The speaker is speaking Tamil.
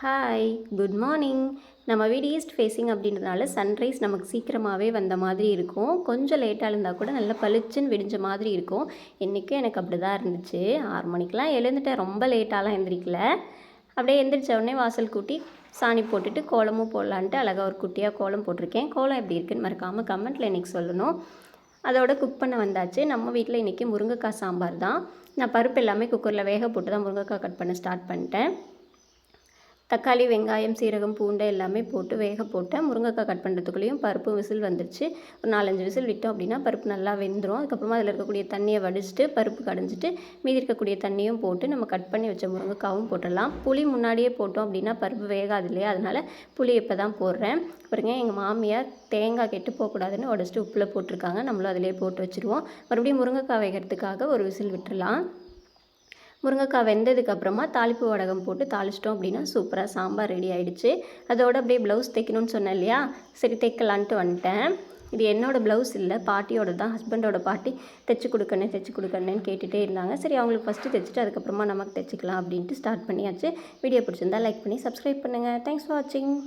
Hi, good morning. நம்ம வீடு ஈஸ்ட் ஃபேஸிங் அப்படின்றதுனால சன்ரைஸ் நமக்கு சீக்கிரமாகவே வந்த மாதிரி இருக்கும். கொஞ்சம் லேட்டாக இருந்தால் கூட நல்லா பளிச்சுன்னு விடிஞ்ச மாதிரி இருக்கும். இன்றைக்கும் எனக்கு அப்படி தான் இருந்துச்சு. 6 மணிக்கெலாம் எழுந்துட்டேன். ரொம்ப லேட்டாலாம் எழுந்திரிக்கல. அப்படியே எந்திரிச்ச உடனே வாசல் கூட்டி சாணி போட்டுட்டு கோலமும் போடலான்ட்டு அழகாக ஒரு குட்டியாக கோலம் போட்டிருக்கேன். கோலம் எப்படி இருக்குன்னு மறக்காமல் கமெண்ட்டில் இன்றைக்கி சொல்லணும். அதோட குக் பண்ண வந்தாச்சு. நம்ம வீட்டில் இன்றைக்கி முருங்கைக்காய் சாம்பார் தான். நான் பருப்பு எல்லாமே குக்கரில் வேக போட்டு தான் முருங்கைக்காய் கட் பண்ண ஸ்டார்ட் பண்ணிட்டேன். தக்காளி, வெங்காயம், சீரகம், பூண்டு எல்லாமே போட்டு வேக போட்டேன். முருங்கைக்காய் கட் பண்ணுறதுக்குள்ளேயும் பருப்பு விசில் வந்துருச்சு. ஒரு 4-5 விசில் விட்டோம் அப்படின்னா பருப்பு நல்லா வெந்துடும். அதுக்கப்புறமா அதில் இருக்கக்கூடிய தண்ணியை வடிச்சிட்டு பருப்பு கடைஞ்சிட்டு மீதி இருக்கக்கூடிய தண்ணியும் போட்டு நம்ம கட் பண்ணி வச்ச முருங்கைக்காவும் போட்டுடலாம். புளி முன்னாடியே போட்டோம் அப்படின்னா பருப்பு வேகாது இல்லையா, அதனால் புளி இப்போ தான் போடுறேன். பாருங்க, எங்கள் மாமியார் தேங்காய் கெட்டு போகக்கூடாதுன்னு உடச்சிட்டு உப்பில் போட்டிருக்காங்க. நம்மளும் அதிலே போட்டு வச்சுருவோம். மறுபடியும் முருங்கைக்காய் வேகிறதுக்காக ஒரு விசில் விட்டுடலாம். முருங்கைக்காய் வெந்ததுக்கப்புறமா தாளிப்பு வடகம் போட்டு தாளிச்சிட்டோம் அப்படின்னா சூப்பராக சாம்பார் ரெடி ஆகிடுச்சு. அதோட அப்படியே ப்ளவுஸ் தைக்கணும்னு சொன்னேன் இல்லையா, சரி தைக்கலான்ட்டு வந்துட்டேன். இது என்னோடய ப்ளவுஸ் இல்லை, பாட்டியோட தான். ஹஸ்பண்டோட பாட்டி தைச்சி கொடுக்கணுன்னு கேட்டுகிட்டே இருந்தாங்க. சரி, அவங்களுக்கு ஃபஸ்ட்டு தைச்சிட்டு அதுக்கப்புறமா நமக்கு தைச்சிக்கலாம் அப்படின்ட்டு ஸ்டார்ட் பண்ணியாச்சு. வீடியோ பிடிச்சிருந்தா லைக் பண்ணி சப்ஸ்கிரைப் பண்ணுங்கள். தேங்க்ஸ் ஃபார் வாட்சிங்.